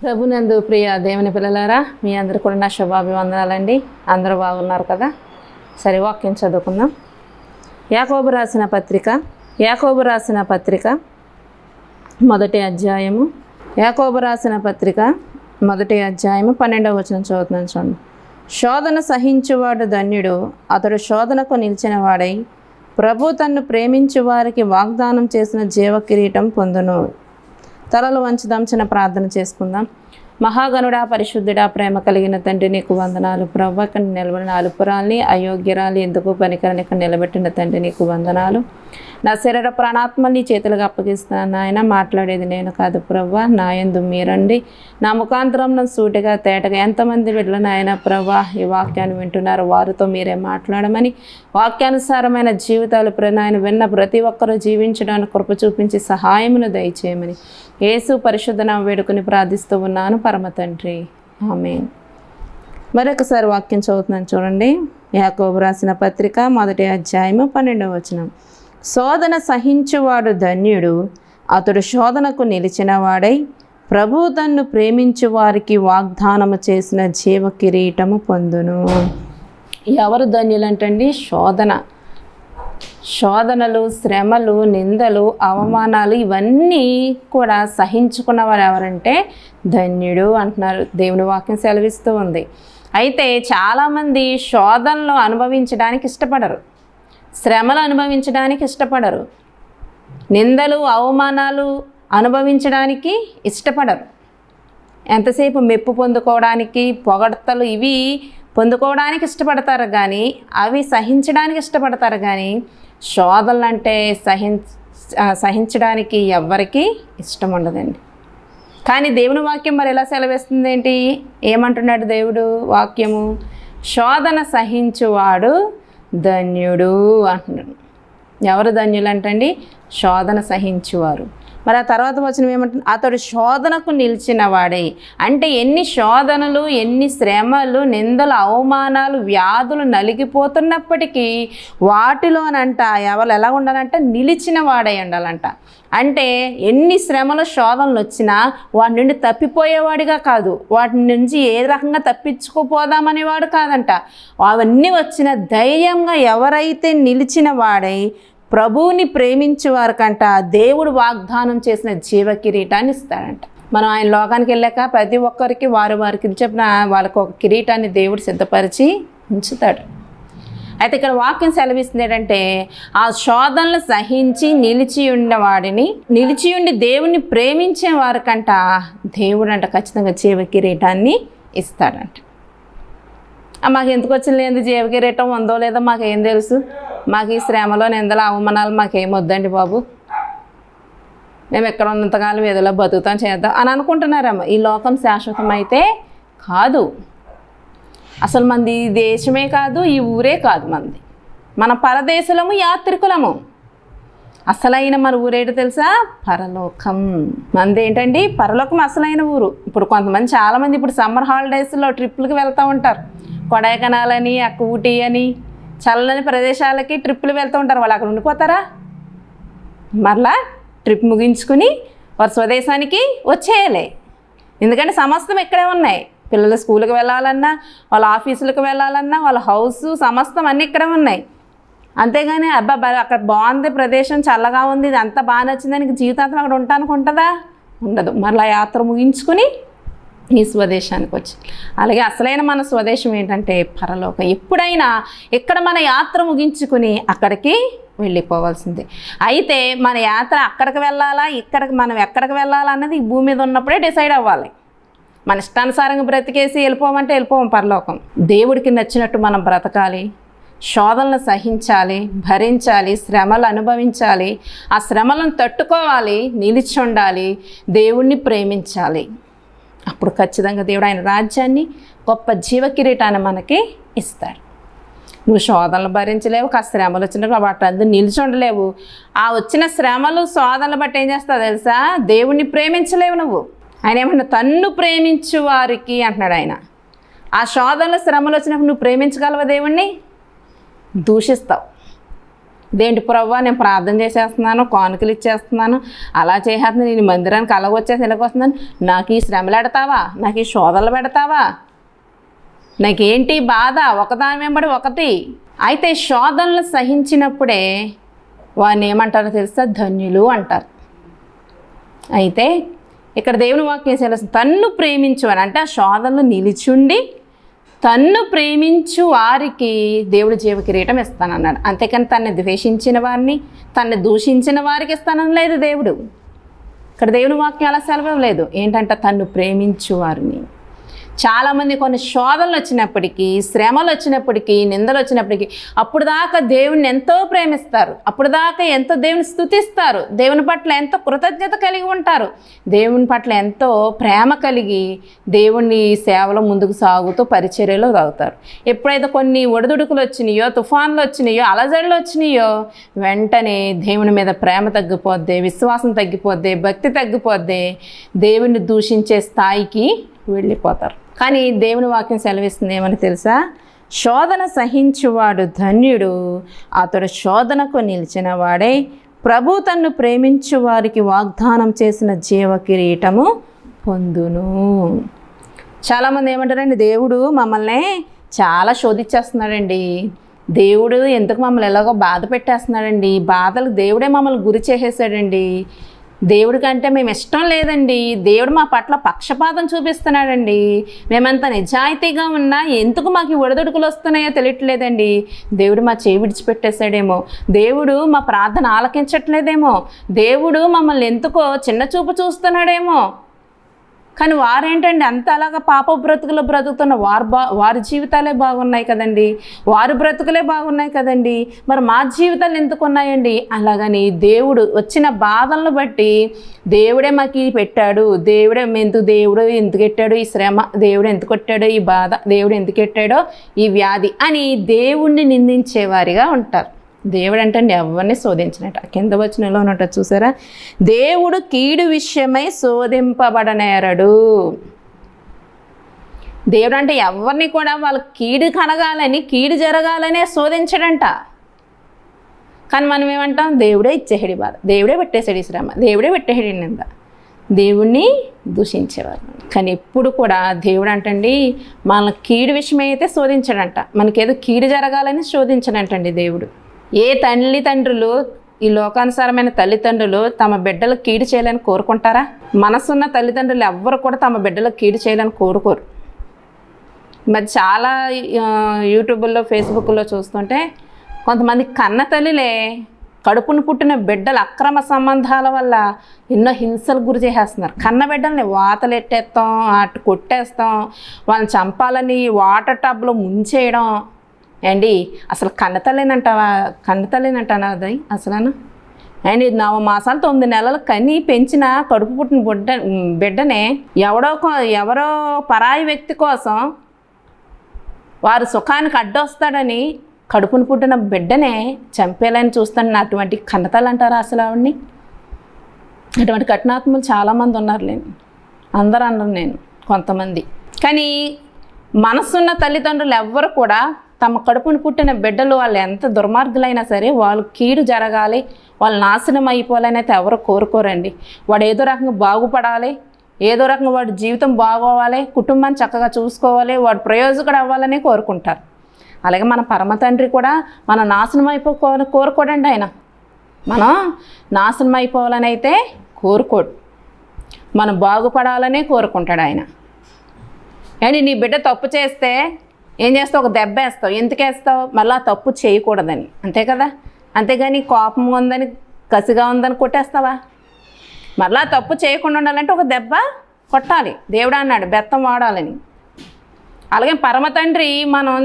ప్రభునందు ప్రియ దేవుని పిల్లలారా, మీ అందరూ కూడా నా శుభాభివందనాలండి. అందరూ బాగున్నారు కదా? సరే, వాక్యం చదువుకుందాం. యాకోబు రాసిన పత్రిక మొదటి అధ్యాయము. యాకోబు రాసిన పత్రిక మొదటి అధ్యాయము 12వ వచనం చదువుతున్నాను, చూడండి. శోధన సహించువాడు ధన్యుడు, అతడు శోధనకు నిలిచిన వాడై ప్రభు తన్ను ప్రేమించు వారికి వాగ్దానం చేసిన జీవ కిరీటం పొందును. తలలు వంచుదాం, చిన్న ప్రార్థన చేసుకుందాం. మహాగణుడా, పరిశుద్ధుడా, ప్రేమ కలిగిన తండ్రి, నీకు వందనాలు. ప్రభు ఇక్కడ నిలబడిన అల్పురాల్ని, అయోగ్యరాల్ని, ఎందుకు పనికిరాని ఇక్కడ నిలబెట్టిన తండ్రి, నీకు వందనాలు. నా శరీర ప్రాణాత్మ నీ చేతులకు అప్పగిస్తున్నాను నాయన. మాట్లాడేది నేను కాదు ప్రభు, నా యందు మీరండి. నా ముఖాంతరం సూటిగా తేటగా ఎంతమంది బిడ్డలు నాయన ప్రభు ఈ వాక్యాన్ని వింటున్నారు, వారితో మీరే మాట్లాడమని, వాక్యానుసారమైన జీవితాలు నాయన విన్న ప్రతి ఒక్కరూ జీవించడానికి కృప చూపించి సహాయమును దయచేయమని యేసు పరిశుద్ధ నామమున వేడుకొని ప్రార్థిస్తూ ఉన్నాను పరమ తండ్రి, ఆమేన్. మరొకసారి వాక్యం చదువుతున్నాను, చూడండి. యాకోబు రాసిన పత్రిక మొదటి అధ్యాయము 12వ వచనం. శోధన సహించువాడు ధన్యుడు, అతడు శోధనకు నిలిచిన వాడై ప్రభు తన్ను ప్రేమించు వారికి వాగ్దానము చేసిన జీవ కిరీటము పొందును. ఎవరు ధన్యులంటండి? శోధనలు, శ్రమలు, నిందలు, అవమానాలు ఇవన్నీ కూడా సహించుకున్నవారు ఎవరంటే ధన్యుడు అంటున్నారు. దేవుని వాక్యం సెలవిస్తూ ఉంది. అయితే చాలామంది శోధనలు అనుభవించడానికి ఇష్టపడరు, శ్రమలు అనుభవించడానికి ఇష్టపడరు, నిందలు, అవమానాలు అనుభవించడానికి ఇష్టపడరు. ఎంతసేపు మెప్పు పొందుకోవడానికి, పొగడ్తలు ఇవి పొందుకోవడానికి ఇష్టపడతారు, కానీ అవి సహించడానికి ఇష్టపడతారు. కానీ శోధనలు అంటే సహించడానికి ఎవ్వరికీ ఇష్టం ఉండదండి. కానీ దేవుని వాక్యం మరి ఎలా సెలవిస్తుంది ఏంటి? ఏమంటున్నాడు దేవుడు వాక్యము? శోధన సహించువాడు ధన్యుడు అంటున్నాడు. ఎవరు ధన్యులు అంటండి? శోధన సహించువారు. మరి ఆ తర్వాత వచనం ఏమంటుంది? అతడు శోధనకు నిలిచిన వాడే. అంటే ఎన్ని శోధనలు, ఎన్ని శ్రమలు, నిందలు, అవమానాలు, వ్యాధులు నలిగిపోతున్నప్పటికీ వాటిలోనంట ఎవరు ఎలా ఉండాలంట? నిలిచిన వాడై ఉండాలంట. అంటే ఎన్ని శ్రమలు, శోధనలు వచ్చినా వాటి నుండి తప్పిపోయేవాడిగా కాదు, వాటి నుంచి ఏ రకంగా తప్పించుకుపోదామనేవాడు కాదంట. అవన్నీ వచ్చిన ధైర్యంగా ఎవరైతే నిలిచిన వాడై ప్రభువుని ప్రేమించేవారికంట దేవుడు వాగ్దానం చేసిన జీవ కిరీటాన్ని ఇస్తాడంట. మనం ఆయన లోకానికి వెళ్ళాక ప్రతి ఒక్కరికి వారికి చెప్పిన వాళ్ళకు ఒక కిరీటాన్ని దేవుడు సిద్ధపరిచి ఉంచుతాడు. అయితే ఇక్కడ వాక్యం సెలవిస్తుంది ఏంటంటే, ఆ శోధనలు సహించి నిలిచి ఉండి దేవుని ప్రేమించే వారికంట దేవుడు అంట ఖచ్చితంగా జీవ కిరీటాన్ని ఇస్తాడంట. మాకు ఎందుకు వచ్చింది జీవ కిరీటం ఉందో లేదో మాకేం తెలుసు, మాకు ఈ శ్రమలో, నిందల, అవమానాలు మాకేం వద్దండి బాబు, మేము ఎక్కడ ఉన్నంతకాలం ఏదోలా బతుకుతాం, చేద్దాం అని అనుకుంటున్నారమ్మ. ఈ లోకం శాశ్వతం అయితే కాదు. అసలు మంది ఈ దేశమే కాదు, ఈ ఊరే కాదు, మన పరదేశులము, యాత్రికులము. అసలైన మన ఊరేంటో తెలుసా? పరలోకం. మనది ఏంటండి? పరలోకం అసలైన ఊరు. ఇప్పుడు కొంతమంది, చాలామంది ఇప్పుడు సమ్మర్ హాలిడేస్లో ట్రిప్పులకి వెళ్తూ ఉంటారు. కొడైకెనాల్ అని, ఊటీ అని, చల్లని ప్రదేశాలకి ట్రిప్పులు వెళ్తూ ఉంటారు. వాళ్ళు అక్కడ ఉండిపోతారా? మరలా ట్రిప్ ముగించుకుని వారు స్వదేశానికి వచ్చేయాలి. ఎందుకంటే సమస్తం ఇక్కడే ఉన్నాయి. పిల్లలు స్కూల్కి వెళ్ళాలన్నా, వాళ్ళ ఆఫీసులకు వెళ్ళాలన్నా, వాళ్ళ హౌస్, సమస్తం అన్నీ ఇక్కడే ఉన్నాయి. అంతేగాని అబ్బా అక్కడ బాగుంది, ప్రదేశం చల్లగా ఉంది, ఇది అంతా బాగా నచ్చిందని జీవితాంతం అక్కడ ఉండటానికి ఉంటుందా? ఉండదు. మరలా యాత్ర ముగించుకుని ఈ స్వదేశానికి వచ్చి, అలాగే అసలైన మన స్వదేశం ఏంటంటే పరలోకం. ఎప్పుడైనా ఇక్కడ మన యాత్ర ముగించుకుని అక్కడికి వెళ్ళిపోవాల్సిందే. అయితే మన యాత్ర అక్కడికి వెళ్ళాలా, మనం ఎక్కడికి వెళ్ళాలా అన్నది ఈ భూమి మీద ఉన్నప్పుడే డిసైడ్ అవ్వాలి. మన ఇష్టానుసారంగా బ్రతికేసి వెళ్ళిపోమంటే వెళ్ళిపోవం పరలోకం. దేవుడికి నచ్చినట్టు మనం బ్రతకాలి, శోధనలు సహించాలి, భరించాలి, శ్రమలు అనుభవించాలి, ఆ శ్రమలను తట్టుకోవాలి, నిలిచి ఉండాలి, దేవుణ్ణి ప్రేమించాలి. అప్పుడు ఖచ్చితంగా దేవుడు ఆయన రాజ్యాన్ని, గొప్ప జీవ కిరీటాన్ని మనకి ఇస్తాడు. నువ్వు శోధనలు భరించలేవు, శ్రమలు వచ్చినా వాటి అందరూ నిలిచి ఉండలేవు. ఆ వచ్చిన శ్రమలు, శోధనలు బట్టి ఏం చేస్తావు తెలుసా? దేవుణ్ణి ప్రేమించలేవు నువ్వు. ఆయన ఏమన్నా తన్ను ప్రేమించు వారికి అంటున్నాడు ఆయన. ఆ శోధనలు, శ్రమలు వచ్చినప్పుడు నువ్వు ప్రేమించగలవా? దేవుణ్ణి దూషిస్తావు. దేంటి ప్రభువా, నేను ప్రార్థన చేసేస్తున్నాను, కానుకలు ఇచ్చేస్తున్నాను, అలా చేసేస్తున్నాను, నేను మందిరానికి అలాగ వచ్చేసి ఇలాగ వస్తున్నాను, నాకు ఈ శ్రమలు పెడతావా, నాకు ఈ శోధనలు పెడతావా, నాకేంటి బాధ, ఒకదాని వెంబడి ఒకటి. అయితే శోధనలు సహించినప్పుడే వారిని ఏమంటారో తెలుసా, ధన్యులు అంటారు. అయితే ఇక్కడ దేవుని వాక్యం సెలవుస్తుంది, తన్ను ప్రేమించు అని అంటే ఆ శోధనలు నిలిచుండి తన్ను ప్రేమించు వారికి దేవుడు జీవ కిరీటం ఇస్తానన్నాడు. అంతేకాని తన్ని ద్వేషించిన వారిని, తన్ని దూషించిన వారికి ఇస్తానని లేదు దేవుడు. ఇక్కడ దేవుని వాక్యం అలా సెలవు ఏంటంటే తన్ను ప్రేమించు వారిని. చాలామంది కొన్ని శోధనలు వచ్చినప్పటికీ, శ్రమలు వచ్చినప్పటికీ, నిందలు వచ్చినప్పటికీ అప్పుడు దాకా దేవుణ్ణి ఎంతో ప్రేమిస్తారు, అప్పుడు దాకా ఎంతో దేవుని స్తుతిస్తారు, దేవుని పట్ల ఎంతో కృతజ్ఞత కలిగి ఉంటారు, దేవుని పట్ల ఎంతో ప్రేమ కలిగి దేవుని సేవలో ముందుకు సాగుతూ పరిచర్యలో సాగుతారు. ఎప్పుడైతే కొన్ని ఒడిదుడుకులు వచ్చినాయో, తుఫాన్లు వచ్చినాయో, అలజడులు వచ్చినాయో వెంటనే దేవుని మీద ప్రేమ తగ్గిపోద్ది, విశ్వాసం తగ్గిపోద్ది, భక్తి తగ్గిపోద్ది, దేవుని దూషించే స్థాయికి వెళ్ళిపోతారు. కానీ దేవుని వాక్యం సెలవిస్తుంది ఏమని తెలుసా, శోధన సహించువాడు ధన్యుడు, అతడు శోధనకు నిలిచిన వాడే ప్రభు తన్ను ప్రేమించు వారికి వాగ్దానం చేసిన జీవ కిరీటము పొందును. చాలామంది ఏమంటారండి, దేవుడు మమ్మల్ని చాలా శోధించేస్తున్నాడండి, దేవుడు ఎందుకు మమ్మల్ని ఎలాగో బాధ పెట్టేస్తున్నాడండి, బాధలు దేవుడే మమ్మల్ని గురి చేసేసాడండి, దేవుడి కంటే మేము ఇష్టం లేదండి, దేవుడు మా పట్ల పక్షపాతం చూపిస్తున్నాడండి, మేమంత నిజాయితీగా ఉన్నా ఎందుకు మాకు ఒడిదుడుకులు వస్తున్నాయో తెలియట్లేదండి, దేవుడు మా చేయి విడిచిపెట్టేశాడేమో, దేవుడు మా ప్రార్థన ఆలకించట్లేదేమో, దేవుడు మమ్మల్ని ఎందుకో చిన్న చూపు చూస్తున్నాడేమో. కానీ వారేంటండి అంత అలాగా పాప బ్రతుకులు బ్రతుకుతున్న వారి జీవితాలే బాగున్నాయి కదండి, వారి బ్రతుకులే బాగున్నాయి కదండి, మరి మా జీవితాలు ఎందుకు ఉన్నాయండి? అలాగని దేవుడు వచ్చిన బాధలను బట్టి దేవుడే మాకు పెట్టాడు, దేవుడు ఎందుకు పెట్టాడు ఈ శ్రమ, దేవుడు ఎందుకు కొట్టాడో ఈ బాధ, దేవుడు ఎందుకు పెట్టాడో ఈ వ్యాధి అని దేవుణ్ణి నిందించేవారిగా ఉంటారు. దేవుడు అంటే ఎవరిని శోధించినట్ట. కింద వచనంలో ఉన్నట్టు చూసారా, దేవుడు కీడు విషయమై శోధింపబడనేరడు. దేవుడు అంటే ఎవరిని కూడా వాళ్ళకి కీడు కలగాలని, కీడు జరగాలనే శోధించడంట. కానీ మనం ఏమంటాం, దేవుడే ఇచ్చేసాడు బాధ, దేవుడే పెట్టేసాడు ఈ శ్రమ, దేవుడే పెట్టేసాడు నింద, దేవుణ్ణి దూషించేవారు. కానీ ఎప్పుడు కూడా దేవుడు అంటండి మన కీడు విషయమై అయితే శోధించడంట, మనకేదో కీడు జరగాలని శోధించడంటండి దేవుడు. ఏ తల్లిదండ్రులు, ఈ లోకానుసారమైన తల్లిదండ్రులు తమ బిడ్డలకు కీడు చేయాలని కోరుకుంటారా? మనసున్న తల్లిదండ్రులు ఎవ్వరు కూడా తమ బిడ్డలకు కీడు చేయాలని కోరుకోరు. మరి చాలా యూట్యూబ్లో, ఫేస్బుక్లో చూస్తుంటే కొంతమంది కన్న తల్లిలే కడుపును పుట్టిన బిడ్డల అక్రమ సంబంధాల వల్ల ఎన్నో హింసలకు గురి చేసేస్తున్నారు. కన్న బిడ్డల్ని వాతలు ఎట్టేస్తాం, అటు కొట్టేస్తాం, వాళ్ళని చంపాలని వాటర్ టబ్లో ముంచేయడం. అండి అసలు కన్నతల్లేనంటానా అది అసలు అండ్ 9 మాసాలు 9 నెలలు కని పెంచిన కడుపు పుట్టిన బిడ్డనే ఎవరో పరాయి వ్యక్తి కోసం వారి సుఖానికి అడ్డొస్తాడని కడుపును పుట్టిన బిడ్డనే చంపేయాలని చూస్తాను. అటువంటి కన్నతల్లి అంటారా అసలు ఆవిడ్ని? అటువంటి కఠినాత్ములు చాలామంది ఉన్నారులేండి, అందరూ అన్నారు, నేను కొంతమంది. కానీ మనసున్న తల్లిదండ్రులు ఎవ్వరు కూడా తమ కడుపును పుట్టిన బిడ్డలు వాళ్ళు ఎంత దుర్మార్గులైనా సరే వాళ్ళు కీడు జరగాలి, వాళ్ళు నాశనం అయిపోవాలని అయితే ఎవరు కోరుకోరండి. వాడు ఏదో రకంగా బాగుపడాలి, ఏదో రకంగా వాడి జీవితం బాగోవాలి, కుటుంబాన్ని చక్కగా చూసుకోవాలి, వాడు ప్రయోజకుడు అవ్వాలని కోరుకుంటారు. అలాగే మన పరమ తండ్రి కూడా మనం నాశనం కోరుకోడండి. ఆయన మనం నాశనం అయిపోవాలని అయితే కోరుకోడు, మనం బాగుపడాలనే కోరుకుంటాడు ఆయన. అండ్ నీ బిడ్డ తప్పు చేస్తే ఏం చేస్తావు? ఒక దెబ్బ వేస్తావు. ఎందుకు వేస్తావు? మళ్ళీ తప్పు చేయకూడదని, అంతే కదా. అంతేగాని కోపం ఉందని, కసిగా ఉందని కొట్టేస్తావా? మళ్ళీ తప్పు చేయకుండా ఉండాలంటే ఒక దెబ్బ కొట్టాలి. దేవుడు అన్నాడు బెత్తం వాడాలని. అలాగే పరమ తండ్రి మనం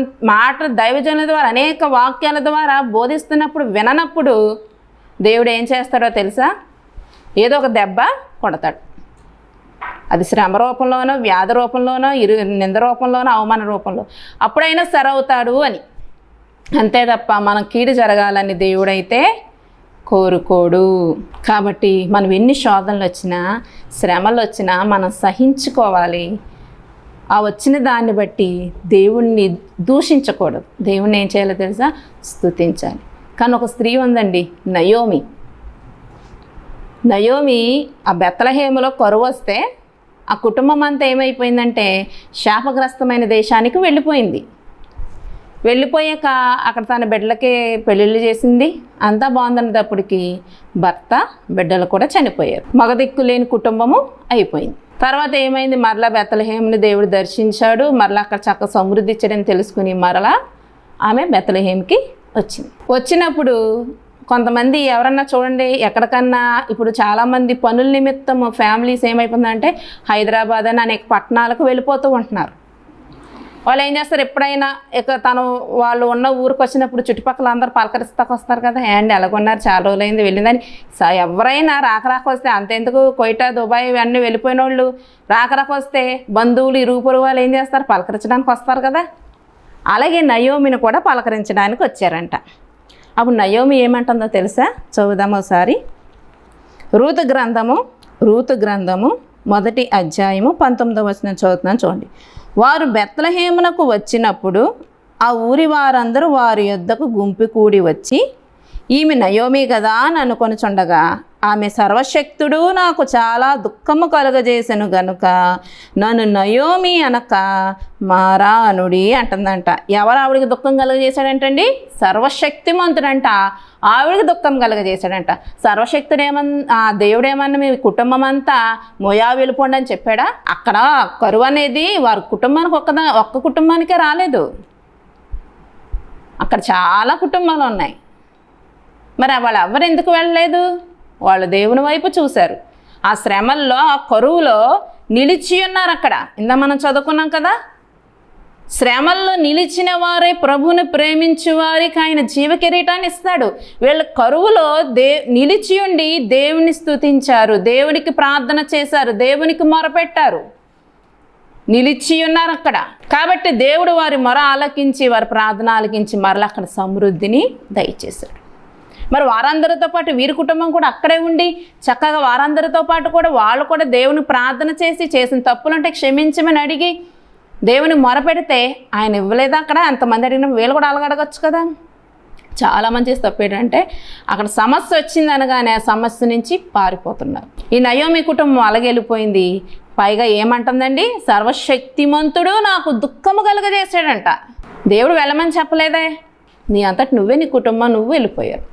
దైవజనుల ద్వారా అనేక వాక్యాల ద్వారా బోధిస్తున్నప్పుడు విననప్పుడు దేవుడు ఏం చేస్తాడో తెలుసా? ఏదో ఒక దెబ్బ కొడతాడు. అది శ్రమ రూపంలోనో, వ్యాధి రూపంలోనో, నింద రూపంలోనో, అవమాన రూపంలో, అప్పుడైనా సరవుతాడు అని. అంతే తప్ప మనం కీడు జరగాలని దేవుడైతే కోరుకోడు. కాబట్టి మనం ఎన్ని శోధనలు వచ్చినా, శ్రమలు వచ్చినా మనం సహించుకోవాలి. ఆ వచ్చిన దాన్ని బట్టి దేవుణ్ణి దూషించకూడదు. దేవుణ్ణి ఏం చేయాలో తెలుసా? స్తుతించాలి. కానీ ఒక స్త్రీ ఉందండి, నయోమి. నయోమి ఆ బెత్లెహేములో కరువు వస్తే ఆ కుటుంబం అంతా ఏమైపోయిందంటే శాపగ్రస్తమైన దేశానికి వెళ్ళిపోయింది. వెళ్ళిపోయాక అక్కడ తన బిడ్డలకి పెళ్ళిళ్ళు చేసింది. అంతా బాగుందన్నప్పటికీ భర్త, బిడ్డలు కూడా చనిపోయారు. మగదిక్కు లేని కుటుంబము అయిపోయింది. తర్వాత ఏమైంది, మరలా బెత్లెహేముని దేవుడు దర్శించాడు. మరలా అక్కడ చక్కగా సమృద్ధి ఇచ్చాడని తెలుసుకుని మరలా ఆమె బెత్లెహేముకి వచ్చింది. వచ్చినప్పుడు కొంతమంది ఎవరన్నా చూడండి, ఎక్కడికన్నా ఇప్పుడు చాలామంది పనుల నిమిత్తం ఫ్యామిలీస్ ఏమైపోతుందంటే హైదరాబాద్ అని అనేక పట్టణాలకు వెళ్ళిపోతూ ఉంటున్నారు. వాళ్ళు ఏం చేస్తారు, ఎప్పుడైనా ఇక వాళ్ళు ఉన్న ఊరికి వచ్చినప్పుడు చుట్టుపక్కల అందరూ పలకరిస్తాకు వస్తారు కదా, అండ్ ఎలాగొన్నారు, చాలా రోజులైంది వెళ్ళిందని. ఎవరైనా రాక వస్తే అంతెందుకు కోయిటా, దుబాయ్ ఇవన్నీ వెళ్ళిపోయిన వాళ్ళు రాక వస్తే బంధువులు, ఇరుగు పొరుగు వాళ్ళు ఏం చేస్తారు, పలకరించడానికి వస్తారు కదా. అలాగే నయోమిని కూడా పలకరించడానికి వచ్చారంట. అప్పుడు నయోమి ఏమంటుందో తెలుసా, చదువుదాము ఒకసారి. రూతు గ్రంథము 1వ అధ్యాయము 19వ వచనం చదువుతున్నాను చూడండి. వారు బెత్లెహేమునకు వచ్చినప్పుడు ఆ ఊరి వారందరూ వారి యొద్దకు గుంపు కూడి వచ్చి, ఈమె నయోమి కదా అని అనుకొనిచుండగా, ఆమె సర్వశక్తుడు నాకు చాలా దుఃఖము కలుగజేసెను గనుక నన్ను నయోమి అనక మారా అనుడి అంటుందంట. ఎవరు ఆవిడికి దుఃఖం కలుగజేశాడంటండి? సర్వశక్తిమంతుడంట ఆవిడికి దుఃఖం కలుగజేశాడంట. సర్వశక్తుడు ఆ దేవుడేమన్నా మీ కుటుంబం అంతా మోయా వెళ్ళిపోండి అని చెప్పాడా? అక్కడ కరువు అనేది వారి కుటుంబానికి ఒక్క కుటుంబానికే రాలేదు, అక్కడ చాలా కుటుంబాలు ఉన్నాయి. మరి వాళ్ళు ఎవరు ఎందుకు వెళ్ళలేదు? వాళ్ళు దేవుని వైపు చూశారు. ఆ శ్రమల్లో, ఆ కరువులో నిలిచి ఉన్నారు. అక్కడ ఇందా మనం చదువుకున్నాం కదా, శ్రమల్లో నిలిచిన వారే ప్రభువుని ప్రేమించు వారికి ఆయన జీవ కిరీటాన్ని ఇస్తాడు. వీళ్ళ కరువులో నిలిచి ఉండి దేవుని స్తుతించారు, దేవునికి ప్రార్థన చేశారు, దేవునికి మొరపెట్టారు, నిలిచి ఉన్నారు అక్కడ. కాబట్టి దేవుడు వారి మొర ఆలకించి, వారి ప్రార్థన ఆలకించి మరలా అక్కడ సమృద్ధిని దయచేశాడు. మరి వారందరితో పాటు వీరి కుటుంబం కూడా అక్కడే ఉండి చక్కగా వారందరితో పాటు కూడా వాళ్ళు కూడా దేవుని ప్రార్థన చేసి, చేసిన తప్పులుంటే క్షమించమని అడిగి దేవుని మొరపెడితే ఆయన ఇవ్వలేదా? అక్కడ అంతమంది అడిగిన వీళ్ళు కూడా అడగచ్చు కదా. చాలామంది చేసి తప్పు ఏంటంటే అక్కడ సమస్య వచ్చింది అనగానే ఆ సమస్య నుంచి పారిపోతున్నారు. ఈ నయోమి కుటుంబం అలాగెళ్ళిపోయింది. పైగా ఏమంటుందండి, సర్వశక్తిమంతుడు నాకు దుఃఖము కలుగజేశాడంట. దేవుడు వెళ్ళమని చెప్పలేదే, నీ అంతటి నువ్వే, నీ కుటుంబం నువ్వు వెళ్ళిపోయారు.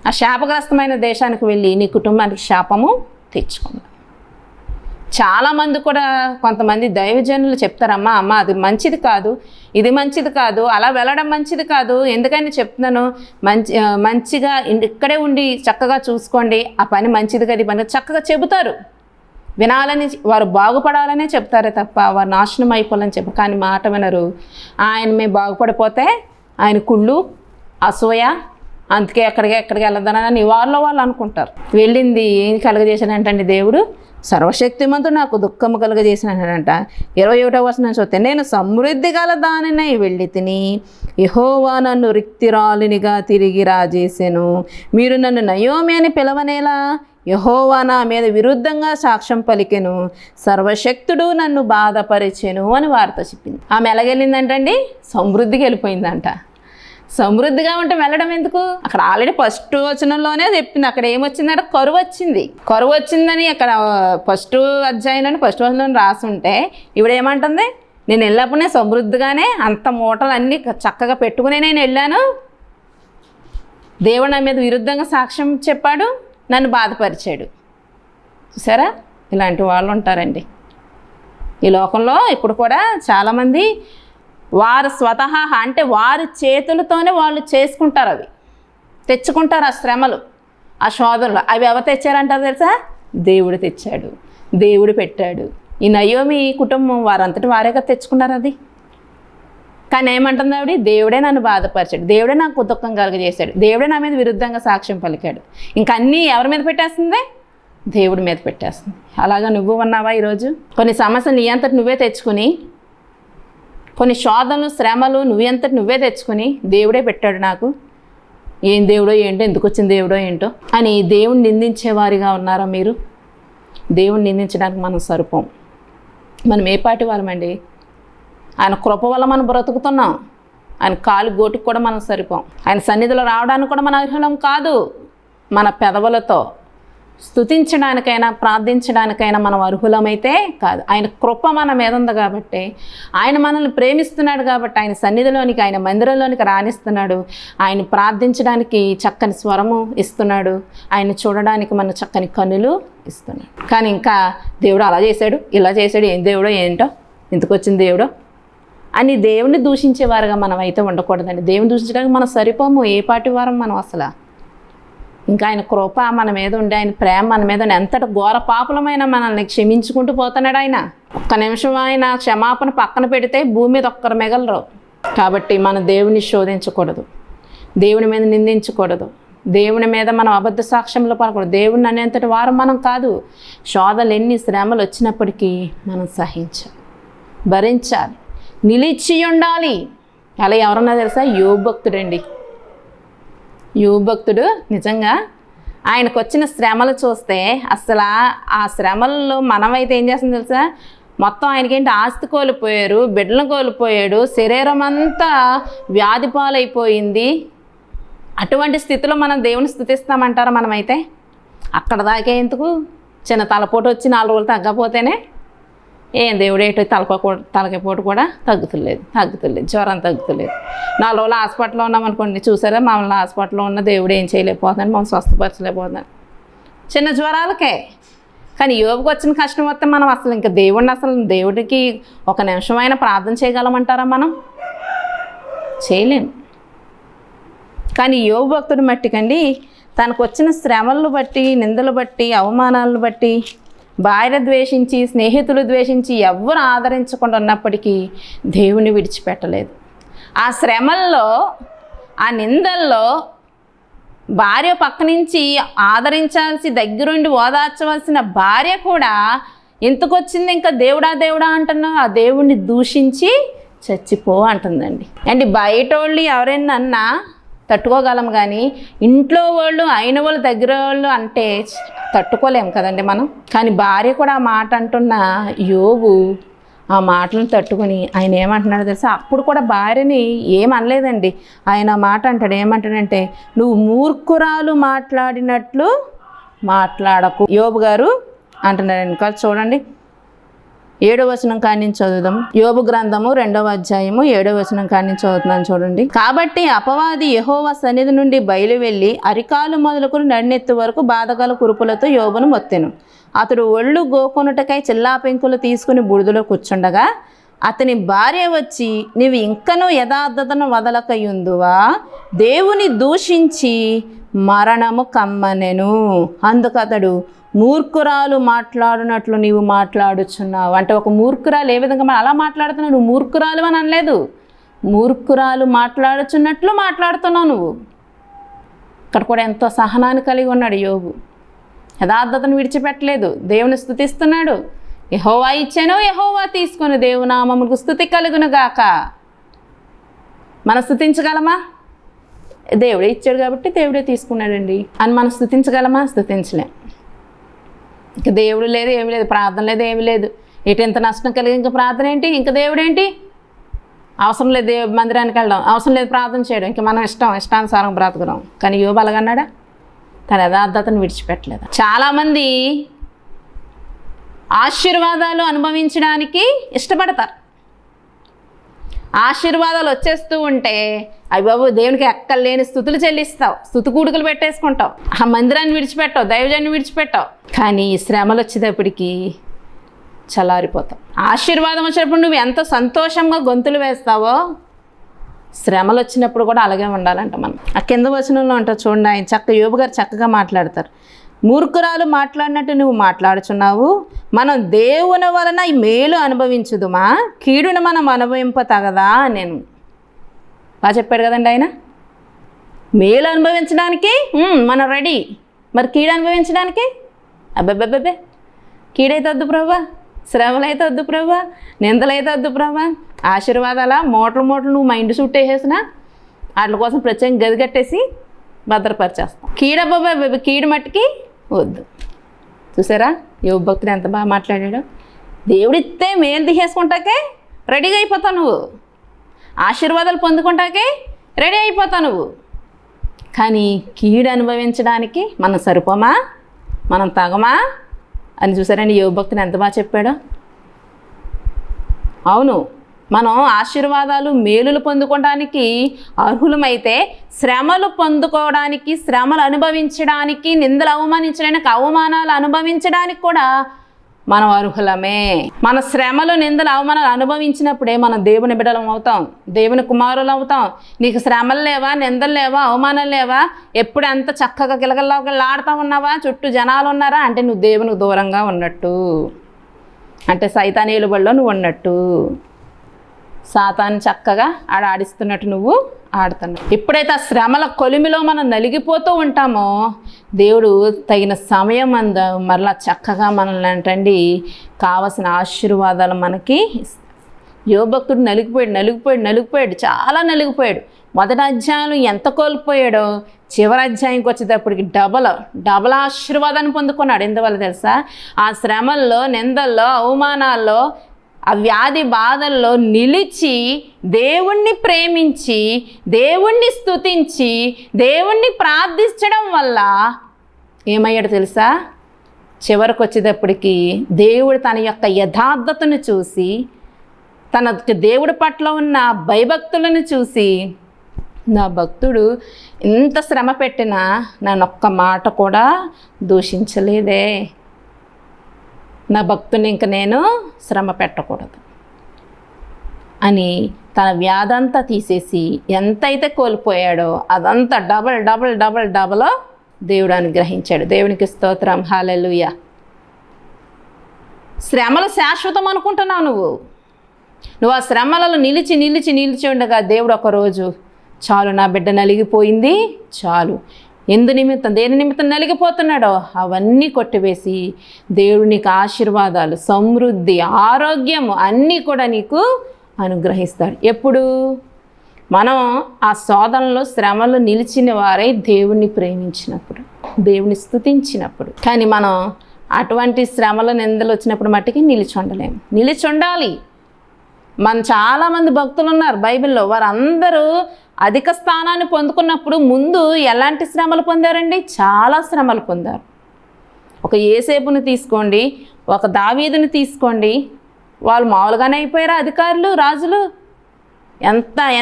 ఆ శాపగ్రస్తమైన దేశానికి వెళ్ళి నీ కుటుంబానికి శాపము తెచ్చుకున్నావు. చాలామంది కూడా కొంతమంది దైవజనులు చెప్తారమ్మా, అమ్మ అది మంచిది కాదు, ఇది మంచిది కాదు, అలా వెళ్ళడం మంచిది కాదు, ఎందుకని చెప్తున్నాను, మంచిగా ఇక్కడే ఉండి చక్కగా చూసుకోండి, ఆ పని మంచిది కదా, పని చక్కగా చెబుతారు, వినాలని, వారు బాగుపడాలనే చెప్తారే తప్ప వారు నాశనం అయిపోవాలని చెప్పు. కానీ మాట వినరు. ఆయన మేము బాగుపడిపోతే ఆయన కుళ్ళు, అసూయ, అందుకే ఎక్కడికి వెళ్ళదనని వారిలో వాళ్ళు అనుకుంటారు. వెళ్ళింది ఏం కలుగజేశాడంటండి దేవుడు, సర్వశక్తిమంతుడు నాకు దుఃఖము కలుగజేసినాడంట. 21వ వచనం చూస్తే, నేను సమృద్ధి గల దానినై వెళ్ళి తిని యెహోవా నన్ను రిక్తిరాలినిగా తిరిగి రాజేసెను. మీరు నన్ను నయోమి అని పిలవనేలా? యెహోవా నా మీద విరుద్ధంగా సాక్ష్యం పలికెను, సర్వశక్తుడు నన్ను బాధపరిచెను అని వార్త చెప్పింది. ఆమె ఎలాగెళ్ళిందంటండి, సమృద్ధికి వెళ్ళిపోయిందంట. సమృద్ధిగా ఉంటే వెళ్ళడం ఎందుకు? అక్కడ ఆల్రెడీ ఫస్ట్ వచనంలోనే చెప్పింది. అక్కడ ఏమొచ్చిందంటే కరువు వచ్చింది. కరువు వచ్చిందని అక్కడ ఫస్ట్ అధ్యాయంలోని ఫస్ట్ వచనంలో రాసి ఉంటే ఇప్పుడు ఏమంటుంది, నేను వెళ్ళినప్పుడే సమృద్ధిగానే అంత మూటలన్నీ చక్కగా పెట్టుకునే నేను వెళ్ళాను, దేవుడు నా మీద విరుద్ధంగా సాక్ష్యం చెప్పాడు, నన్ను బాధపరిచాడు. చూసారా, ఇలాంటి వాళ్ళు ఉంటారండి ఈ లోకంలో. ఇప్పుడు కూడా చాలామంది వారు స్వతహా అంటే వారి చేతులతోనే వాళ్ళు చేసుకుంటారు, అవి తెచ్చుకుంటారు, ఆ శ్రమలు, ఆ శోధనలు. అవి ఎవరు తెచ్చారంటారు తెలుసా? దేవుడు తెచ్చాడు, దేవుడు పెట్టాడు. ఈ నయోమి కుటుంబం వారంతటి వారేగా తెచ్చుకున్నారు అది. కానీ ఏమంటుంది ఆవిడ, దేవుడే నన్ను బాధపరిచాడు, దేవుడే నాకు దుఃఖం కలుగజేశాడు, దేవుడే నా మీద విరుద్ధంగా సాక్ష్యం పలికాడు. ఇంకా అన్నీ ఎవరి మీద పెట్టేస్తుంది? దేవుడి మీద పెట్టేస్తుంది. అలాగా నువ్వు ఉన్నావా ఈరోజు? కొన్ని సమస్యలు నీ అంతటి నువ్వే తెచ్చుకుని, కొన్ని శోధనలు, శ్రమలు నువ్వే తెచ్చుకొని, దేవుడే పెట్టాడు నాకు, ఏం దేవుడో ఏంటో, ఎందుకు వచ్చిన దేవుడో ఏంటో అని దేవుణ్ణి నిందించేవారిగా ఉన్నారా మీరు? దేవుణ్ణి నిందించడానికి మనం సరిపోం. మనం ఏ పాటి వాళ్ళమండి? ఆయన కృప వల్ల మనం బ్రతుకుతున్నాం. ఆయన కాలు గోటికి కూడా మనం సరిపోం. ఆయన సన్నిధిలో రావడానికి కూడా మన అర్హులం కాదు. మన పెదవులతో స్తుతించడానికైనా ప్రార్థించడానికైనా మనం అర్హులమైతే కాదు. ఆయన కృప మన మీద ఉంది కాబట్టి, ఆయన మనల్ని ప్రేమిస్తున్నాడు కాబట్టి ఆయన సన్నిధిలోనికి, ఆయన మందిరంలోనికి రాణిస్తున్నాడు. ఆయన ప్రార్థించడానికి చక్కని స్వరము ఇస్తున్నాడు. ఆయన చూడడానికి మన చక్కని కన్నులు ఇస్తున్నాడు. కానీ ఇంకా దేవుడు అలా చేశాడు, ఇలా చేశాడు, ఏం దేవుడో ఏంటో, ఇంతకు వచ్చిన దేవుడో అని దేవుని దూషించేవారుగా మనం అయితే ఉండకూడదండి. దేవుని దూషించడానికి మనం సరిపోము. ఏ పాటి వారం మనం అసలు. ఇంకా ఆయన కృప మన మీద ఉండి, ఆయన ప్రేమ మన మీద ఎంతటి ఘోర పాపులమైన మనల్ని క్షమించుకుంటూ పోతున్నాడు. ఆయన ఒక్క నిమిషం ఆయన క్షమాపణ పక్కన పెడితే భూమి మీద ఒక్కరు మిగలరు. కాబట్టి మన దేవుని శోధించకూడదు, దేవుని మీద నిందించకూడదు, దేవుని మీద మనం అబద్ధ సాక్ష్యంలో పడకూడదు. దేవుని అనేంతటి వారం మనం కాదు. శోధనలు ఎన్ని శ్రమలు వచ్చినప్పటికీ మనం సహించాలి, భరించాలి, నిలిచి ఉండాలి. అలా ఎవరన్నా తెలుసా? యోబు భక్తుడండి. యోబు భక్తుడు నిజంగా ఆయనకు వచ్చిన శ్రమలు చూస్తే అసలు ఆ శ్రమల్లో మనమైతే ఏం చేస్తాం తెలుసా? మొత్తం ఆయనకేంటి, ఆస్తి కోల్పోయారు, బిడ్డలను కోల్పోయాడు, శరీరం అంతా వ్యాధి పాలైపోయింది. అటువంటి స్థితిలో మనం దేవుని స్తుతిస్తామంటారా? మనమైతే అక్కడ దాకా ఎందుకు? చిన్న తలపోటు వచ్చి 4 రోజులు తగ్గపోతేనే ఏం దేవుడు ఏటో తలకపోటు కూడా తగ్గుతులేదు, జ్వరం తగ్గుతులేదు. 4 రోజులు హాస్పిటల్లో ఉన్నామనుకోండి, చూసారా మమ్మల్ని హాస్పిటల్లో ఉన్న దేవుడు ఏం చేయలేకపోతున్నాడు, మమ్మల్ని స్వస్థపరచలేకపోతున్నాడు చిన్న జ్వరాలకే. కానీ యోబుకు వచ్చిన కష్టం వస్తే మనం అసలు ఇంకా దేవుడికి ఒక నిమిషమైనా ప్రార్థన చేయగలమంటారా? మనం చేయలేము. కానీ యోబు భక్తుడి మట్టికండి తనకు వచ్చిన శ్రమలను బట్టి, నిందలు బట్టి, అవమానాలను బట్టి, భార్య ద్వేషించి, స్నేహితులు ద్వేషించి, ఎవ్వరు ఆదరించకుండా ఉన్నప్పటికీ దేవుని విడిచిపెట్టలేదు. ఆ శ్రమల్లో, ఆ నిందల్లో భార్య పక్క నుంచి ఆదరించాల్సి, దగ్గరుండి ఓదార్చవలసిన భార్య కూడా ఎందుకు వచ్చింది ఇంకా దేవుడా అంటున్నా ఆ దేవుణ్ణి దూషించి చచ్చిపో అంటుందండి. అంటే బయట వాళ్ళు ఎవరైనా అన్నా తట్టుకోగలం, కానీ ఇంట్లో వాళ్ళు, అయిన వాళ్ళు, దగ్గర వాళ్ళు అంటే తట్టుకోలేము కదండి మనం. కానీ భార్య కూడా ఆ మాట అంటున్న యోబు ఆ మాటలను తట్టుకొని ఆయన ఏమంటున్నాడో తెలుసా? అప్పుడు కూడా భార్యని ఏమనలేదండి. ఆయన మాట అంటాడు, ఏమంటాడంటే, నువ్వు మూర్ఖురాలు మాట్లాడినట్లు మాట్లాడకు యోబు గారు అంటున్నాడండి. కాదు చూడండి, 7వ వచనం కాడి నుంచి చదువుదాం. యోబు గ్రంథము 2వ అధ్యాయము 7వ వచనం కాడి నుంచి చదువుతున్నాను చూడండి. కాబట్టి అపవాది యెహోవా సన్నిధి నుండి బయలు వెళ్ళి అరికాలు మొదలుకొని నడినెత్తు వరకు బాధగల కురుపులతో యోబును మొత్తెను. అతడు ఒళ్ళు గోకొనుటకై చిల్లా పెంకులు తీసుకుని బుడిదలో కూర్చుండగా అతని భార్య వచ్చి, నీవు ఇంకనూ యథార్థతను వదలకయుందువా? దేవుని దూషించి మరణము కమ్మనెను. అందుకు అతడు, మూర్ఖురాలు మాట్లాడినట్లు నీవు మాట్లాడుచున్నావు. అంటే ఒక మూర్ఖురాలు ఏ విధంగా మనం అలా మాట్లాడుతున్నావు? నువ్వు మూర్ఖురాలు అని అనలేదు, మూర్ఖురాలు మాట్లాడుచున్నట్లు మాట్లాడుతున్నావు నువ్వు. ఇక్కడ కూడా ఎంతో సహనాన్ని కలిగి ఉన్నాడు యోబు. యథార్థతను విడిచిపెట్టలేదు, దేవుని స్తుతిస్తున్నాడు. యెహోవా ఇచ్చాను, యెహోవా తీసుకొని దేవునామముకు స్తుతి కలుగును గాక. మనం స్తుతించగలమా? దేవుడే ఇచ్చాడు కాబట్టి దేవుడే తీసుకున్నాడండి అని మనం స్తుతించగలమా? స్తుతించలేం. ఇంక దేవుడు లేదు, ఏమి లేదు, ప్రార్థన లేదు, ఏమి లేదు. ఎంత నష్టం కలిగి ఇంకా ప్రార్థన ఏంటి? ఇంకా దేవుడు ఏంటి? అవసరం లేదు మందిరానికి వెళ్ళడం, అవసరం లేదు ప్రార్థన చేయడం, ఇంకా మనం ఇష్టానుసారం బ్రతకడం. కానీ యోబు అలాగన్నాడా? తన యథార్థతను విడిచిపెట్టలేదు. చాలామంది ఆశీర్వాదాలు అనుభవించడానికి ఇష్టపడతారు. ఆశీర్వాదాలు వచ్చేస్తూ ఉంటే అవి బాబు దేవునికి ఎక్కలేని స్తుతులు చెల్లిస్తావు, స్తుతి కూడుకులు పెట్టేసుకుంటావు, ఆ మందిరాన్ని విడిచిపెట్టావు, దైవజాన్ని విడిచిపెట్టావు. కానీ ఈ శ్రమలు వచ్చేటప్పటికి చల్లారిపోతావు. ఆశీర్వాదం వచ్చినప్పుడు నువ్వు ఎంత సంతోషంగా గొంతులు వేస్తావో, శ్రమలు వచ్చినప్పుడు కూడా అలాగే ఉండాలంట మనం. ఆ కింద వచనంలో ఉంటావు చూడండి, ఆయన యోబు గారు చక్కగా మాట్లాడతారు. మూర్ఖురాలు మాట్లాడినట్టు నువ్వు మాట్లాడుచున్నావు, మనం దేవుని వలన ఈ మేలు అనుభవించుదుమా, కీడును మనం అనుభవింప తగదా. నేను బాగా చెప్పాడు కదండి ఆయన. మేలు అనుభవించడానికి మనం రెడీ, మరి కీడు అనుభవించడానికి అబ్బెబ్బెబ్బే, కీడైతే వద్దు ప్రభా, శ్రమలైతే వద్దు ప్రభా, నిందలైతే వద్దు ప్రభా. ఆశీర్వాదాల మూటలు నువ్వు మైండ్ సూట్ వేసేసినా వాటి కోసం ప్రత్యేకంగా గది కట్టేసి భద్రపరిచేస్తాం. కీడబ్బా కీడు మట్టికి వద్దు. చూసారా యోబు భక్తుడు ఎంత బాగా మాట్లాడాడో. దేవుడిస్తే మేలు తీసేసుకుంటాకే రెడీగా అయిపోతావు నువ్వు. ఆశీర్వాదాలు పొందుకుంటాకే రెడీ అయిపోతావు నువ్వు. కానీ కీడు అనుభవించడానికి మనం సరిపోమా, మనం తగమా అని చూసారండి యోబు భక్తుని ఎంత బాగా చెప్పాడో. అవును, మనం ఆశీర్వాదాలు మేలులు పొందుకోవడానికి అర్హులమైతే శ్రమలు పొందుకోవడానికి, శ్రమలు అనుభవించడానికి, నిందలు అవమానించడానికి, అవమానాలు అనుభవించడానికి కూడా మనం అర్హులమే. మన శ్రమలు, నిందలు, అవమానాలు అనుభవించినప్పుడే మనం దేవుని బిడ్డలం అవుతాం, దేవుని కుమారులు అవుతాం. నీకు శ్రమలు లేవా, నిందలు లేవా, అవమానాలు లేవా, ఎప్పుడు ఎంత చక్కగా గిలగల్లాడుతూ ఉన్నావా, చుట్టూ జనాలు ఉన్నారా అంటే నువ్వు దేవునికి దూరంగా ఉన్నట్టు, అంటే సైతానేలు బడిలో నువ్వు ఉన్నట్టు, సాతాను చక్కగా ఆడిస్తున్నట్టు నువ్వు ఆడుతున్నావు. ఎప్పుడైతే ఆ శ్రమల కొలిమిలో మనం నలిగిపోతూ ఉంటామో దేవుడు తగిన సమయం మరలా చక్కగా మనల్ని అంటండి కావలసిన ఆశీర్వాదాలు మనకి. యోబు భక్తుడు నలిగిపోయాడు, చాలా నలిగిపోయాడు. మొదటి అధ్యాయంలో ఎంత కోల్పోయాడో చివరి అధ్యాయంకి వచ్చేటప్పటికి డబల్ ఆశీర్వాదాన్ని పొందుకున్నాడు. ఎందువల్ల తెలుసా? ఆ శ్రమల్లో, నిందల్లో, అవమానాల్లో, ఆ వ్యాధి బాధల్లో నిలిచి దేవుణ్ణి ప్రేమించి, దేవుణ్ణి స్తుతించి, దేవుణ్ణి ప్రార్థించడం వల్ల ఏమయ్యాడు తెలుసా? చివరికి వచ్చేటప్పటికి దేవుడు తన యొక్క యథార్థతను చూసి, తన దేవుడి పట్ల ఉన్న భయభక్తులను చూసి, నా భక్తుడు ఎంత శ్రమ పెట్టినా నన్ను ఒక్క మాట కూడా దూషించలేదే, నా భక్తుని ఇంక నేను శ్రమ పెట్టకూడదు అని తన వ్యాధంతా తీసేసి ఎంతైతే కోల్పోయాడో అదంతా డబల్ దేవుడు అనుగ్రహించాడు. దేవునికి స్తోత్రం, హల్లెలూయా. శ్రమలు శాశ్వతం అనుకుంటున్నావు నువ్వు ఆ శ్రమలలో నిలిచి ఉండగా దేవుడు ఒకరోజు చాలు, నా బిడ్డ నలిగిపోయింది చాలు, దేని నిమిత్తం నలిగిపోతున్నాడో అవన్నీ కొట్టివేసి దేవుడు నీకు ఆశీర్వాదాలు, సమృద్ధి, ఆరోగ్యము అన్నీ కూడా నీకు అనుగ్రహిస్తాడు. ఎప్పుడు మనం ఆ శోధనలో, శ్రమలో నిలిచిన వారై దేవుణ్ణి ప్రేమించినప్పుడు, దేవుని స్తుతించినప్పుడు. కానీ మనం అటువంటి శ్రమల నిందలు వచ్చినప్పుడు మట్టికి నిలిచి ఉండాలి. చాలామంది భక్తులు ఉన్నారు బైబిల్లో, వారందరూ అధిక స్థానాన్ని పొందుకున్నప్పుడు ముందు ఎలాంటి శ్రమలు పొందారండి? చాలా శ్రమలు పొందారు. ఒక యేసేపుని తీసుకోండి, ఒక దావీదుని తీసుకోండి, వాళ్ళు మామూలుగానే అయిపోయారు అధికారులు, రాజులు.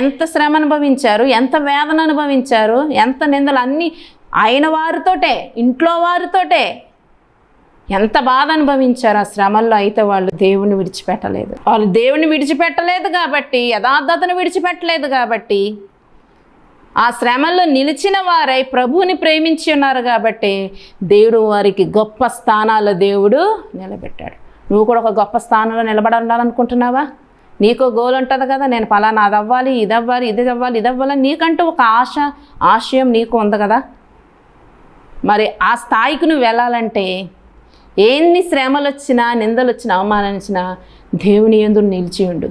ఎంత శ్రమ అనుభవించారు, ఎంత వేదన అనుభవించారు, ఎంత నిందలు, అన్నీ అయిన వారితోటే, ఇంట్లో వారితోటే ఎంత బాధ అనుభవించారు ఆ శ్రమల్లో. అయితే వాళ్ళు దేవుని విడిచిపెట్టలేదు కాబట్టి, యథార్థతను విడిచిపెట్టలేదు కాబట్టి, ఆ శ్రమల్లో నిలిచిన వారై ప్రభువుని ప్రేమించి ఉన్నారు కాబట్టి దేవుడు వారికి గొప్ప స్థానాల్లో దేవుడు నిలబెట్టాడు. నువ్వు కూడా ఒక గొప్ప స్థానంలో నిలబడాలనుకుంటున్నావా? నీకో గోల్ ఉంటుంది కదా, నేను ఫలానా అది అవ్వాలి, ఇది అవ్వాలి, నీకంటూ ఒక ఆశయం నీకు ఉంది కదా. మరి ఆ స్థాయికి నువ్వు వెళ్ళాలంటే ఎన్ని శ్రమలు వచ్చినా, నిందలు వచ్చినా, అవమానాలు వచ్చినా దేవుని యందు నిలిచి ఉండు,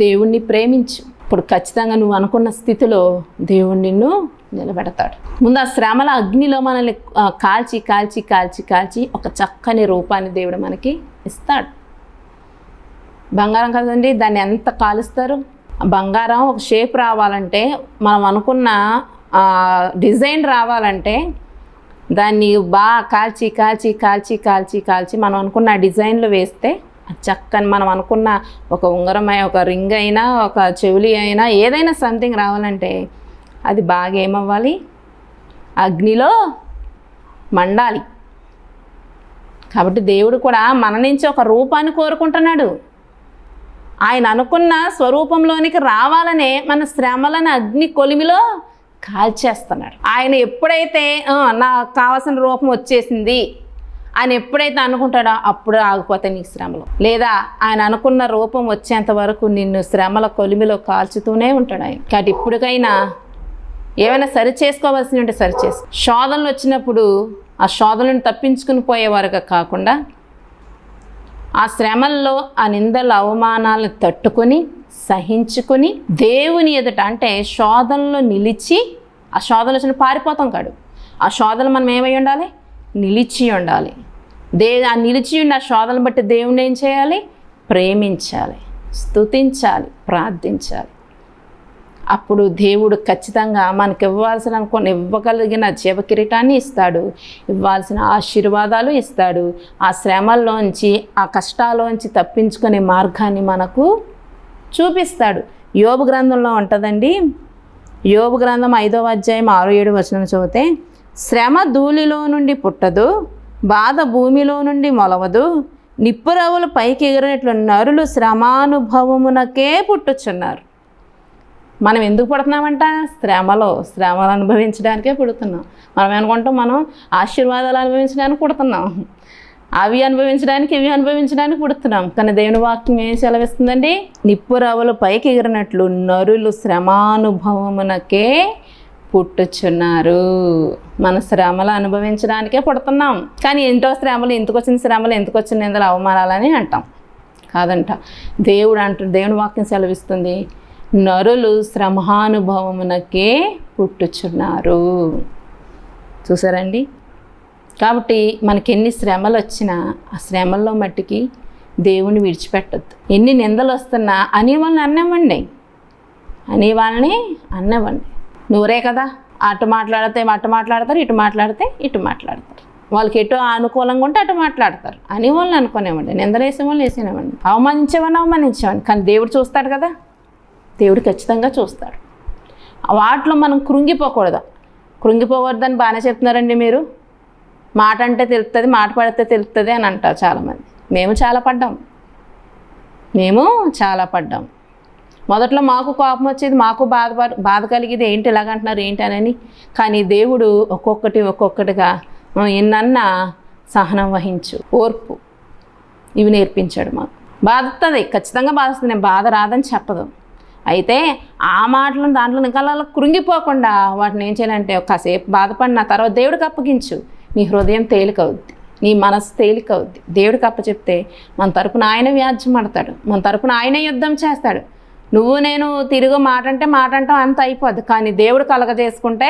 దేవుణ్ణి ప్రేమించు. ఇప్పుడు ఖచ్చితంగా నువ్వు అనుకున్న స్థితిలో దేవుడు నిన్ను నిలబెడతాడు. ముందు ఆ శ్రమల అగ్నిలో మనల్ని కాల్చి ఒక చక్కని రూపాన్ని దేవుడు మనకి ఇస్తాడు. బంగారం కదండి, దాన్ని ఎంత కాలుస్తారు? బంగారం ఒక షేప్ రావాలంటే, మనం అనుకున్న డిజైన్ రావాలంటే దాన్ని బాగా కాల్చి మనం అనుకున్న డిజైన్లు వేస్తే చక్కని, మనం అనుకున్న ఒక ఉంగరం, ఒక రింగ్ అయినా, ఒక చెవులి అయినా, ఏదైనా సంథింగ్ రావాలంటే అది బాగా ఏమవ్వాలి? అగ్నిలో మండాలి. కాబట్టి దేవుడు కూడా మన నుంచి ఒక రూపాన్ని కోరుకుంటున్నాడు. ఆయన అనుకున్న స్వరూపంలోనికి రావాలనే మన శ్రమలను అగ్ని కొలిమిలో కాల్చేస్తున్నాడు. ఆయన ఎప్పుడైతే నాకు కావాల్సిన రూపం వచ్చేసింది ఆయన ఎప్పుడైతే అనుకుంటాడో అప్పుడు ఆగిపోతాయి నీ శ్రమలు. లేదా ఆయన అనుకున్న రూపం వచ్చేంత వరకు నిన్ను శ్రమల కొలిమిలో కాల్చుతూనే ఉంటాడు ఆయన. కాబట్టి ఇప్పటికైనా ఏమైనా సరి చేసుకోవాల్సి ఉంటే సరి చేసుకో. శోధనలు వచ్చినప్పుడు ఆ శోధనను తప్పించుకుని పోయేవారుగా కాకుండా ఆ శ్రమల్లో, ఆ నిందల అవమానాలను తట్టుకొని సహించుకొని దేవుని ఎదుట, అంటే శోధనలో నిలిచి, ఆ శోధనలు వచ్చిన పారిపోతాం కాదు, ఆ శోధనలు మనం ఏమై ఉండాలి? నిలిచి ఉండాలి. ఆ నిలిచి ఉండి ఆ శోధనలు బట్టి దేవుణ్ణి ఏం చేయాలి? ప్రేమించాలి, స్తుతించాలి, ప్రార్థించాలి. అప్పుడు దేవుడు ఖచ్చితంగా మనకి ఇవ్వగలిగిన జీవ కిరీటాన్ని ఇస్తాడు, ఇవ్వాల్సిన ఆశీర్వాదాలు ఇస్తాడు. ఆ శ్రమల్లోంచి, ఆ కష్టాల్లోంచి తప్పించుకునే మార్గాన్ని మనకు చూపిస్తాడు. యోబు గ్రంథంలో ఉంటుందండి. యోబు గ్రంథం 5వ అధ్యాయం 6-7 వచనం చదివితే, శ్రమ ధూళిలో నుండి పుట్టదు, బాధ భూమిలో నుండి మొలవదు, నిప్పురవ్వలు పైకి ఎగిరినట్లు నరులు శ్రమానుభవమునకే పుట్టుచున్నారు. మనం ఎందుకు పుడుతున్నామంట? శ్రమలు అనుభవించడానికే పుడుతున్నాం. మనం అనుకుంటాం మనం ఆశీర్వాదాలు అనుభవించడానికి పుడుతున్నాం, అవి అనుభవించడానికి ఇవి అనుభవించడానికి పుడుతున్నాం. కానీ దేవుని వాక్యం ఏం సెలవిస్తుందండి? నిప్పురవ్వలు పైకి ఎగిరినట్లు నరులు శ్రమానుభవమునకే పుట్టుచున్నారు. మన శ్రమలు అనుభవించడానికే పుడుతున్నాం. కానీ ఏంటో శ్రమలు, ఎందుకు వచ్చిన నిందలు, అవమానాలని అంటాం. కాదంట. దేవుని వాక్యం సెలవిస్తుంది, నరులు శ్రమానుభవమునకే పుట్టుచున్నారు. చూసారండి? కాబట్టి మనకి ఎన్ని శ్రమలు వచ్చినా ఆ శ్రమల్లో మట్టికి దేవుని విడిచిపెట్టద్దు. ఎన్ని నిందలు వస్తున్నా అనేవాళ్ళని అన్నవ్వండి. నూరే కదా, అటు మాట్లాడతారు, ఇటు మాట్లాడతారు. వాళ్ళకి ఎటు అనుకూలంగా ఉంటే అటు మాట్లాడతారు. అనేవాళ్ళని అనుకునేవ్వండి, నిందలేసే వాళ్ళని వేసేనివ్వండి, అవమానించేవాడిని. కానీ దేవుడు చూస్తాడు కదా, దేవుడు ఖచ్చితంగా చూస్తాడు. వాటిలో మనం కృంగిపోవద్దని బాగానే చెప్తున్నారండి మీరు. మాట అంటే తెలుస్తుంది, మాట పడితే తెలుస్తుంది అని అంటారు చాలామంది. మేము చాలా పడ్డాం. మొదట్లో మాకు కోపం వచ్చేది, మాకు బాధ కలిగేది, ఏంటి ఇలాగంటున్నారు ఏంటనని. కానీ దేవుడు ఒక్కొక్కటిగా ఎన్నన్నా సహనం వహించు, ఓర్పు, ఇవి నేర్పించాడు మాకు. బాధస్తుంది, ఖచ్చితంగా బాధస్తుంది, నేను బాధ రాదని చెప్పదు. అయితే ఆ మాటలను దాంట్లో ఇంకా కృంగిపోకుండా వాటిని ఏం చేయాలంటే కాసేపు బాధపడిన తర్వాత దేవుడికి అప్పగించు. నీ హృదయం తేలికవుద్ది, నీ మనసు తేలికవుద్ది. దేవుడికి అప్పచెప్తే మన తరపున ఆయన వ్యాజ్యం ఆడతాడు, మన తరపున ఆయనే యుద్ధం చేస్తాడు. నువ్వు నేను తిరుగు మాట అంటాం అంత అయిపోద్ది. కానీ దేవుడు కలగజేసుకుంటే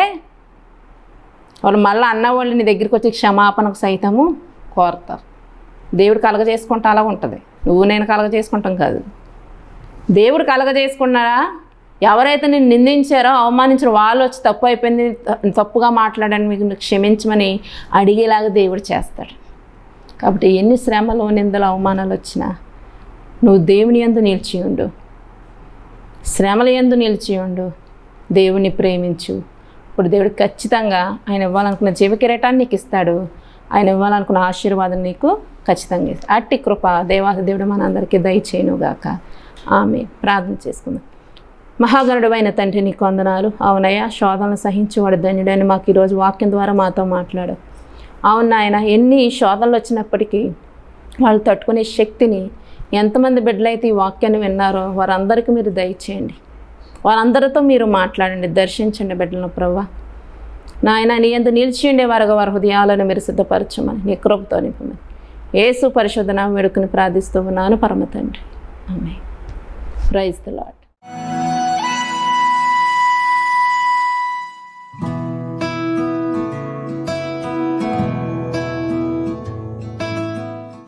వాళ్ళు మళ్ళీ అన్నవాళ్ళు నీ దగ్గరికి వచ్చి క్షమాపణకు సైతము కోరతారు. దేవుడు కలగజేసుకుంటే అలా ఉంటుంది, నువ్వు నేను కలగజేసుకుంటాం కాదు. దేవుడు కలగజేసుకున్నారా? ఎవరైతే నేను నిందించారో, అవమానించారో వాళ్ళు వచ్చి తప్పు అయిపోయింది, తప్పుగా మాట్లాడాను, మీకు క్షమించమని అడిగేలాగా దేవుడు చేస్తాడు. కాబట్టి ఎన్ని శ్రమలు, నిందలు, అవమానాలు వచ్చినా నువ్వు దేవుని యందు నిలిచి ఉండు, శ్రమల యందు నిలిచి ఉండు, దేవుని ప్రేమించు. ఇప్పుడు దేవుడు ఖచ్చితంగా ఆయన ఇవ్వాలనుకున్న జీవ కిరీటాన్ని నీకు ఇస్తాడు, ఆయన ఇవ్వాలనుకున్న ఆశీర్వాదం నీకు ఖచ్చితంగా ఇస్తాడు. అట్టి కృప దేవుడు మనందరికీ దయచేయునుగాక. ఆమె ప్రార్థన చేసుకుందాం. మహాగణుడైన తండ్రి నీకు వందనాలు. అవునయ్యా, శోధనలు సహించేవాడు ధన్యుడని మాకు ఈరోజు వాక్యం ద్వారా మాతో మాట్లాడు. అవును నాయన, ఎన్ని శోధనలు వచ్చినప్పటికీ వాళ్ళు తట్టుకునే శక్తిని ఎంతమంది బిడ్డలైతే ఈ వాక్యాన్ని విన్నారో వారందరికీ మీరు దయచేయండి. వారందరితో మీరు మాట్లాడండి, దర్శించండి బిడ్డలను ప్రభువా. నాయన నీ యందు నిలిచి ఉండేవారుగా వారి హృదయాలను మీరు సిద్ధపరచమని నీ కృపతో నింపమని యేసు పరిశుద్ధ నామమున వేడుకుని ప్రార్థిస్తూ ఉన్నాను పరమ తండ్రి. ఆమేన్. Praise the lord.